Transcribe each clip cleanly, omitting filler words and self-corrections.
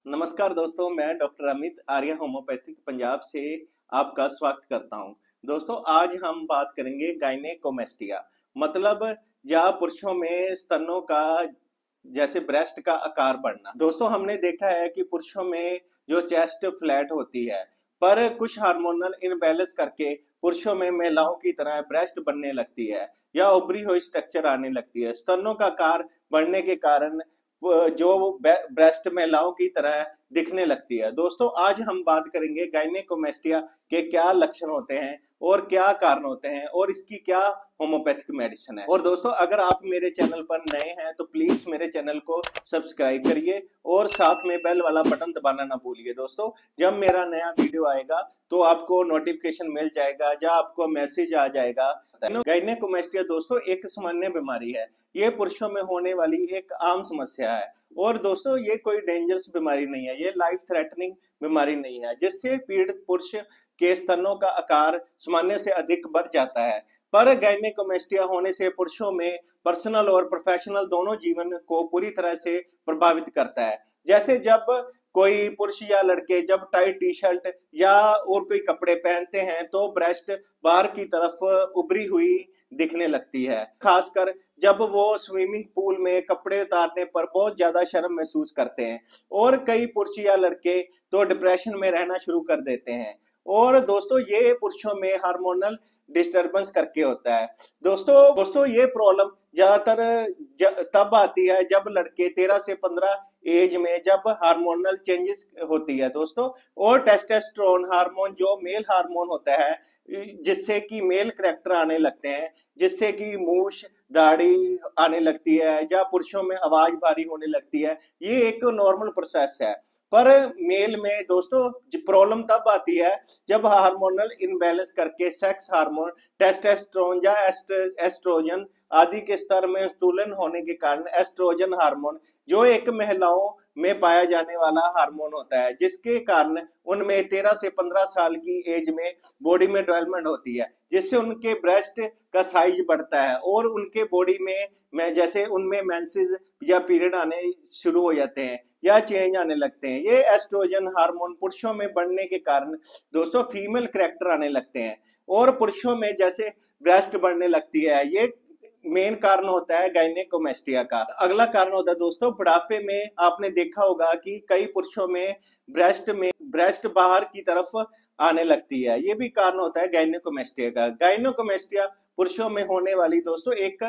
नमस्कार दोस्तों, मैं डॉक्टर अमित आर्य होम्योपैथिक पंजाब से आपका स्वागत करता हूं। दोस्तों, आज हम बात करेंगे गायनेकोमेस्टिया, मतलब या पुरुषों में स्तनों का जैसे ब्रेस्ट का आकार बढ़ना। दोस्तों, हमने देखा है कि पुरुषों में जो चेस्ट फ्लैट होती है, पर कुछ हार्मोनल इनबैलेंस करके पुरुषों में महिलाओं की तरह ब्रेस्ट बनने लगती है या उभरी हुई स्ट्रक्चर आने लगती है। स्तनों का आकार बढ़ने के कारण जो ब्रेस्ट महिलाओं की तरह दिखने लगती है। दोस्तों, आज हम बात करेंगे गायनेकोमेस्टिया के क्या लक्षण होते हैं और क्या कारण होते हैं और इसकी क्या होम्योपैथिक मेडिसिन है। और दोस्तों, अगर आप मेरे चैनल पर नए हैं तो प्लीज मेरे चैनल को सब्सक्राइब करिए और साथ में बेल वाला बटन दबाना ना भूलिए। दोस्तों, जब मेरा नया वीडियो आएगा तो आपको नोटिफिकेशन मिल जाएगा या आपको मैसेज आ जाएगा। गायनेकोमेस्टिया दोस्तों एक सामान्य बीमारी है। ये पुरुषों में होने वाली एक आम समस्या है और दोस्तों ये कोई डेंजरस बीमारी नहीं है, ये लाइफ थ्रेटनिंग बीमारी नहीं है जिससे पीड़ित पुरुष के स्तनों का आकार सामान्य से अधिक बढ़ जाता है। पर गायनेकोमेस्टिया होने से पुरुषों में पर्सनल और प्रोफेशनल दोनों जीवन को पूरी तरह से प्रभावित करता है। जैसे जब कोई पुरुष या लड़के जब टाइट टी शर्ट या और कोई कपड़े पहनते हैं तो ब्रेस्ट बाहर की तरफ उभरी हुई दिखने लगती है, खासकर जब वो स्विमिंग पूल में कपड़े उतारने पर बहुत ज्यादा शर्म महसूस करते हैं। और कई पुरुष या लड़के तो डिप्रेशन में रहना शुरू कर देते हैं। और दोस्तों ये पुरुषों में हार्मोनल डिस्टरबेंस करके होता है। दोस्तों ये प्रॉब्लम ज्यादातर तब आती है जब लड़के 13 से 15 एज में जब हार्मोनल चेंजेस होती है दोस्तों। और टेस्टोस्टेरोन हार्मोन जो मेल हार्मोन होता है जिससे कि मेल करैक्टर आने लगते हैं, जिससे कि मूछ दाढ़ी आने लगती है या पुरुषों में आवाज भारी होने लगती है। ये एक नॉर्मल प्रोसेस है। पर मेल में दोस्तों प्रॉब्लम तब आती है जब हार्मोनल इनबैलेंस करके सेक्स हार्मोन टेस्टोस्टेरोन या एस्ट्रोजन आदि के स्तर में संतुलन होने के कारण एस्ट्रोजन हार्मोन जो एक महिलाओं में पाया जाने वाला हार्मोन होता है, जिसके कारण उनमें 13 से 15 साल की एज में बॉडी में डेवलपमेंट होती है, जिससे उनके ब्रेस्ट का साइज बढ़ता है और उनके बॉडी में जैसे उनमें मेंसेस या पीरियड आने शुरू हो जाते हैं या चेंज आने लगते हैं। ये एस्ट्रोजन हार्मोन पुरुषों में बढ़ने के कारण दोस्तों फीमेल करैक्टर आने लगते हैं और पुरुषों में जैसे ब्रेस्ट बढ़ने लगती है। ये मेन कारण होता है गायनेकोमेस्टिया का। अगला कारण होता है दोस्तों बुढ़ापे में। आपने देखा होगा कि कई पुरुषों में ब्रेस्ट बाहर की तरफ आने लगती है, ये भी कारण होता है गायनेकोमेस्टिया का। गायनेकोमेस्टिया पुरुषों में होने वाली दोस्तों एक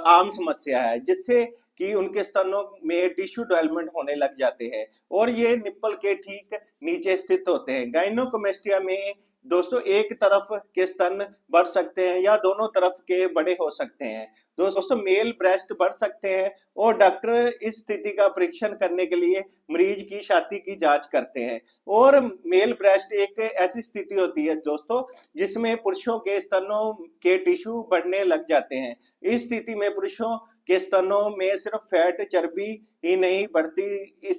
आम समस्या है जिससे कि उनके स्तनों में टिश्यू डेवलपमेंट होने लग जाते हैं और ये निप्पल के ठीक नीचे स्थित होते हैं। गायनेकोमेस्टिया में दोस्तों एक तरफ के स्तन बढ़ सकते हैं या दोनों तरफ के बड़े हो सकते हैं। दोस्तों मेल ब्रेस्ट बढ़ सकते हैं और डॉक्टर इस स्थिति का परीक्षण करने के लिए मरीज की छाती की जांच करते हैं। और मेल ब्रेस्ट एक ऐसी स्थिति होती है दोस्तों जिसमें पुरुषों के स्तनों के टिश्यू बढ़ने लग जाते हैं। इस स्थिति में पुरुषों के स्तनों में सिर्फ फैट चर्बी ही नहीं बढ़ती,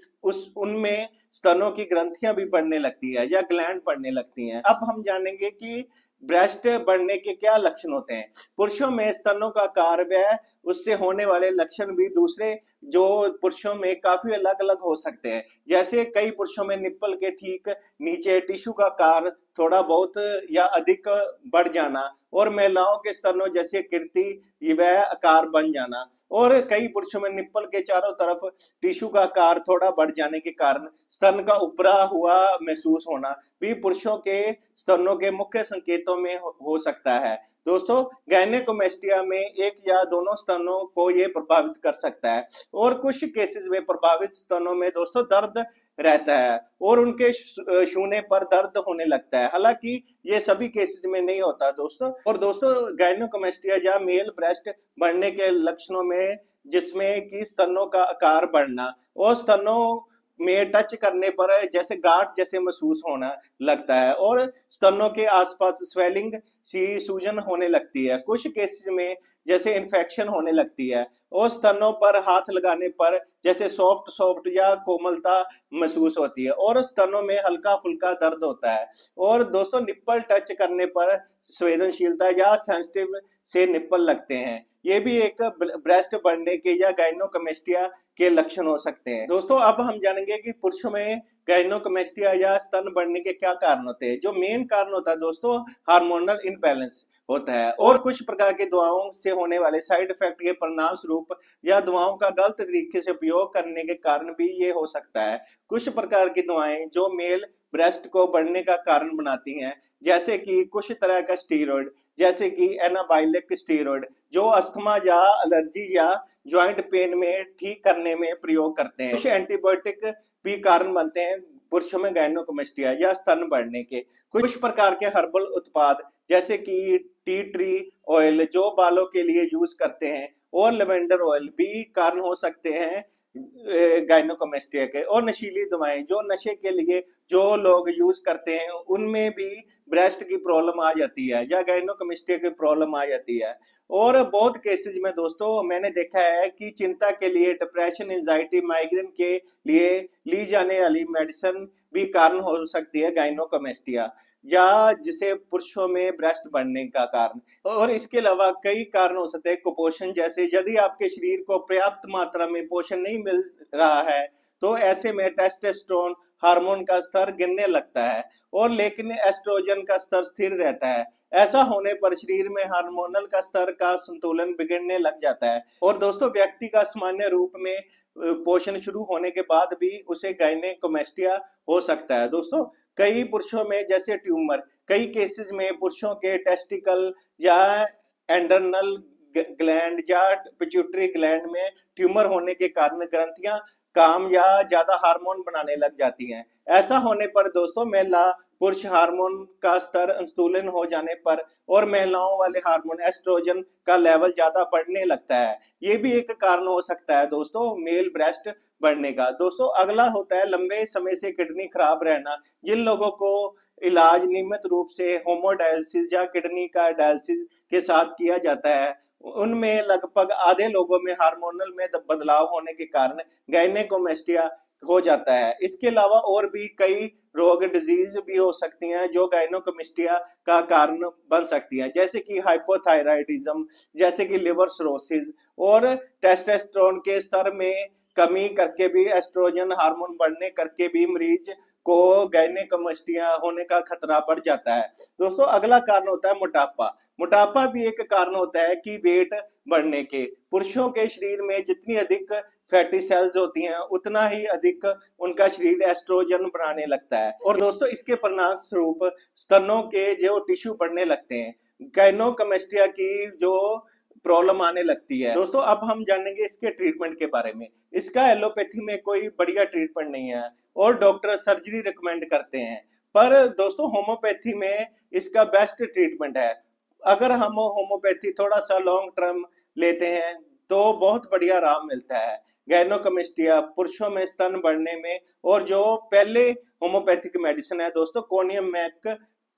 उनमें स्तनों की ग्रंथियां भी बढ़ने लगती है या ग्लैंड बढ़ने लगती हैं। अब हम जानेंगे कि ब्रेस्ट बढ़ने के क्या लक्षण होते हैं। पुरुषों में स्तनों का आकार व उससे होने वाले लक्षण भी दूसरे जो पुरुषों में काफी अलग अलग हो सकते हैं। जैसे कई पुरुषों में निप्पल के ठीक नीचे टिश्यू का आकार थोड़ा बहुत या अधिक बढ़ जाना और महिलाओं के स्तनों जैसे कीर्ति वह आकार बन जाना। और कई पुरुषों में निप्पल के चारों तरफ टिश्यू का आकार थोड़ा बढ़ जाने के कारण स्तन का उपरा हुआ महसूस होना भी पुरुषों के स्तनों के मुख्य संकेतों में हो सकता है। दोस्तों गायनेकोमेस्टिया में एक या दोनों स्तनों को ये प्रभावित कर सकता है और कुछ केसेस में प्रभावित स्तनों में दोस्तों दर्द रहता है और उनके छूने पर दर्द होने लगता है। हालांकि ये सभी केसेस में नहीं होता दोस्तों। और दोस्तों गायनेकोमेस्टिया या मेल ब्रेस्ट बढ़ने के लक्षणों में जिसमें कि स्तनों का आकार बढ़ना और स्तनों में टच करने पर जैसे गांठ जैसे महसूस होना लगता है और स्तनों के आसपास स्वेलिंग सी सूजन होने लगती है। कुछ केसेस में जैसे इन्फेक्शन होने लगती है। और स्तनों पर हाथ लगाने पर जैसे सॉफ्ट सॉफ्ट या कोमलता महसूस होती है और स्तनों में हल्का फुल्का दर्द होता है। और दोस्तों निप्पल टच करने पर संवेदनशीलता या सेंसिटिव से निप्पल लगते हैं। ये भी एक ब्रेस्ट बढ़ने के या गाइनोकमेस्टिया के लक्षण हो सकते हैं। दोस्तों अब हम जानेंगे कि पुरुषों में गाइनोकमेस्टिया या स्तन बढ़ने के क्या कारण होते हैं। जो मेन कारण होता है दोस्तों, हार्मोनल इम्बैलेंस होता है और कुछ प्रकार की दवाओं से होने वाले साइड इफेक्ट के परिणाम स्वरूप या दवाओं का गलत तरीके से उपयोग करने के कारण भी ये हो सकता है। कुछ प्रकार की दवाएं जो मेल ब्रेस्ट को बढ़ने का कारण बनाती हैं, जैसे कि कुछ तरह का स्टीरॉयड, जैसे कि एनाबाइलिक स्टीरॉयड, जो अस्थमा या एलर्जी या ज्वाइंट पेन में ठीक करने में प्रयोग करते हैं। कुछ एंटीबायोटिक भी कारण बनते हैं पुरुषों में गाइनोकोमेस्टिया या स्तन बढ़ने के। कुछ प्रकार के हर्बल उत्पाद जैसे कि टी ट्री ऑयल जो बालों के लिए यूज करते हैं और लेवेंडर ऑयल भी कारण हो सकते हैं गाइनोकोमेस्टिया के। और नशीली दवाएं जो नशे के लिए जो लोग यूज करते हैं उनमें भी ब्रेस्ट की प्रॉब्लम आ जाती है या गाइनोकोमेस्टिया की प्रॉब्लम आ जाती है। और बहुत केसेस में दोस्तों मैंने देखा है कि चिंता के लिए, डिप्रेशन, एंजाइटी, माइग्रेन के लिए ली जाने वाली मेडिसिन भी कारण हो सकती है गाइनोकोमेस्टिया या जिसे पुरुषों में ब्रेस्ट बढ़ने का कारण। और इसके अलावा कई कारण हो सकते हैं कुपोषण जैसे, यदि आपके शरीर को पर्याप्त मात्रा में पोषण नहीं मिल रहा है तो ऐसे में टेस्टोस्टेरोन हार्मोन का स्तर गिरने लगता है और लेकिन एस्ट्रोजन का स्तर स्थिर रहता है। ऐसा होने पर शरीर में हार्मोनल का स्तर का संतुलन बिगड़ने लग जाता है और दोस्तों व्यक्ति का सामान्य रूप में पोषण शुरू होने के बाद भी उसे गाइनेकोमेस्टिया हो सकता है। दोस्तों कई पुरुषों में जैसे ट्यूमर, कई केसेस में पुरुषों के टेस्टिकल या एंडरनल ग्लैंड या पिट्यूटरी ग्लैंड में ट्यूमर होने के कारण ग्रंथियां काम या ज्यादा हार्मोन बनाने लग जाती हैं। ऐसा होने पर दोस्तों महिला पुरुष हार्मोन का स्तर असंतुलन हो जाने पर और महिलाओं वाले हार्मोन एस्ट्रोजन का लेवल ज्यादा बढ़ने लगता है। ये भी एक कारण हो सकता है दोस्तों मेल ब्रेस्ट बढ़ने का। दोस्तों अगला होता है लंबे समय से किडनी खराब रहना। जिन लोगों को इलाज नियमित रूप से होमोडायलिसिस या किडनी का डायलिसिस के साथ किया जाता है उनमें लगभग आधे लोगों में हार्मोनल में बदलाव होने के कारण गाइनेकोमेस्टिया हो जाता है। इसके अलावा और भी कई रोग डिजीज भी हो सकती हैं जो गाइनोकोमेस्टिया का कारण बन सकती हैं, जैसे कि हाइपोथायराइडिज्म, जैसे कि लिवर सिरोसिस और टेस्टोस्टेरोन के स्तर में कमी करके भी एस्ट्रोजन हार्मोन बढ़ने करके भी मरीज को गाइनेकोमेस्टिया होने का खतरा बढ़ जाता है। दोस्तों अगला कारण होता है मोटापा। मोटापा भी एक कारण होता है कि वेट बढ़ने के। पुरुषों के शरीर में जितनी अधिक फैटी सेल्स होती हैं उतना ही अधिक उनका शरीर एस्ट्रोजन बनाने लगता है और दोस्तों इसके परिणाम स्वरूप स्तनों के जो टिश्यू बढ़ने लगते हैं, गाइनोकोमेस्टिया की जो प्रॉब्लम आने लगती है। दोस्तों अब हम जानेंगे इसके ट्रीटमेंट के बारे में। इसका एलोपैथी में कोई बढ़िया ट्रीटमेंट नहीं है और डॉक्टर सर्जरी रिकमेंड करते हैं, पर दोस्तों होम्योपैथी में इसका बेस्ट ट्रीटमेंट है। अगर हम होम्योपैथी थोड़ा सा लॉन्ग टर्म लेते हैं तो बहुत बढ़िया आराम मिलता है गाइनोकोमेस्टिया पुरुषों में स्तन बढ़ने में। और जो पहले होम्योपैथिक मेडिसिन है दोस्तों कोनियम मैक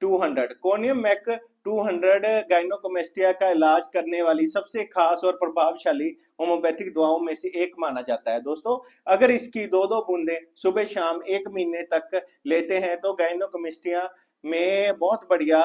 200, कोनियम मैक 200 गाइनोकोमेस्टिया का इलाज करने वाली सबसे खास और प्रभावशाली होम्योपैथिक दवाओं में से एक माना जाता है। दोस्तों अगर इसकी 2-2 बूंदें सुबह शाम 1 महीने तक लेते हैं तो गाइनोकोमेस्टिया में बहुत बढ़िया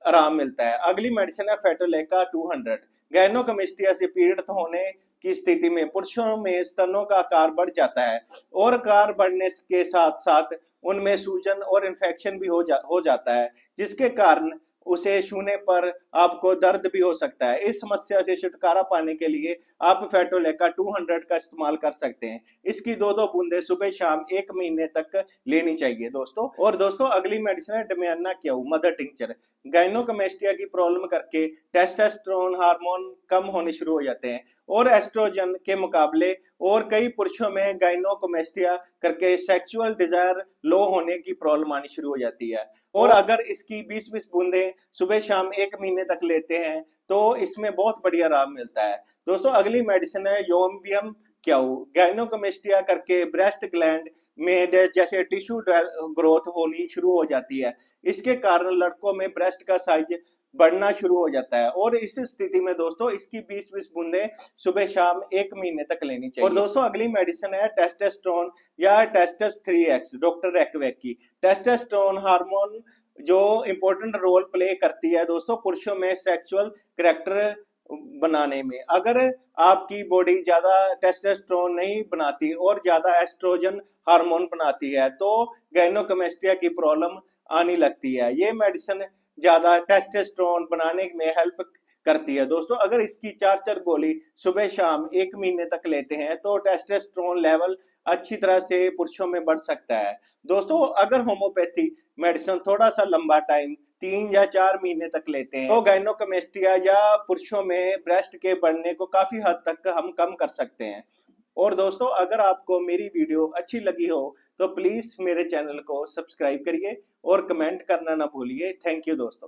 आराम मिलता है। अगली मेडिसिन है फेटोलेका 200। गाइनोकोमेस्टिया से पीड़ित होने की स्थिति में पुरुषों में स्तनों का आकार बढ़ जाता है और आकार बढ़ने के साथ साथ उनमें सूजन और इन्फेक्शन भी हो जाता है, जिसके कारण उसे छूने पर आपको दर्द भी हो सकता है। इस समस्या से छुटकारा पाने के लिए आप फेटोलेका 200 का इस्तेमाल कर सकते हैं। इसकी 2-2 बूंदें सुबह शाम 1 महीने तक लेनी चाहिए दोस्तों। और दोस्तों अगली मेडिसिन है डमियाना क्याऊ मदर टिंचर। गाइनोकोमेस्टिया की प्रॉब्लम करके टेस्टोस्टेरोन हार्मोन कम होने शुरू हो जाते हैं और एस्ट्रोजन के मुकाबले और कई पुरुषों में गाइनोकोमेस्टिया करके सेक्सुअल डिजायर लो होने की प्रॉब्लम आनी शुरू हो जाती है। और अगर इसकी 20-20 बूंदें सुबह शाम 1 महीने तक लेते हैं तो इसमें बहुत बढ़िया आराम मिलता है। दोस्तों अगली मेडिसिन है योम्बियम क्याऊ। गाइनोकोमेस्टिया करके ब्रेस्ट ग्लैंड में जैसे टिश्यू ग्रोथ होनी शुरू हो जाती है। इसके कारण लड़कों में ब्रेस्ट का साइज बढ़ना शुरू हो जाता है। और इस स्थिति में दोस्तों इसकी 20-20 बूंदे सुबह शाम 1 महीने तक लेनी चाहिए। और दोस्तों अगली मेडिसिन है टेस्टोस्टेरोन या टेस्टस 3X, डॉक्टर एक्वेक की। टेस्टोस्टेरोन हार्मोन जो इंपॉर्टेंट रोल प्ले करती है दोस्तों पुरुषों में सेक्सुअल करैक्टर बनाने में। अगर आपकी बॉडी ज्यादा टेस्टोस्टेरोन नहीं बनाती और ज्यादा एस्ट्रोजन हार्मोन बनाती है तो गायनेकोमेस्टिया की प्रॉब्लम आने लगती है। ये मेडिसिन ज्यादा टेस्टोस्टेरोन बनाने में हेल्प करती है दोस्तों। अगर इसकी 4-4 गोली सुबह शाम 1 महीने तक लेते हैं तो टेस्टोस्टेरोन लेवल अच्छी तरह से पुरुषों में बढ़ सकता है दोस्तों। अगर होम्योपैथी मेडिसिन थोड़ा सा लंबा टाइम 3 या 4 महीने तक लेते हैं तो गायनेकोमेस्टिया या पुरुषों में ब्रेस्ट के बढ़ने को काफी हद तक हम कम कर सकते हैं। और दोस्तों अगर आपको मेरी वीडियो अच्छी लगी हो तो प्लीज मेरे चैनल को सब्सक्राइब करिए और कमेंट करना ना भूलिए। थैंक यू दोस्तों।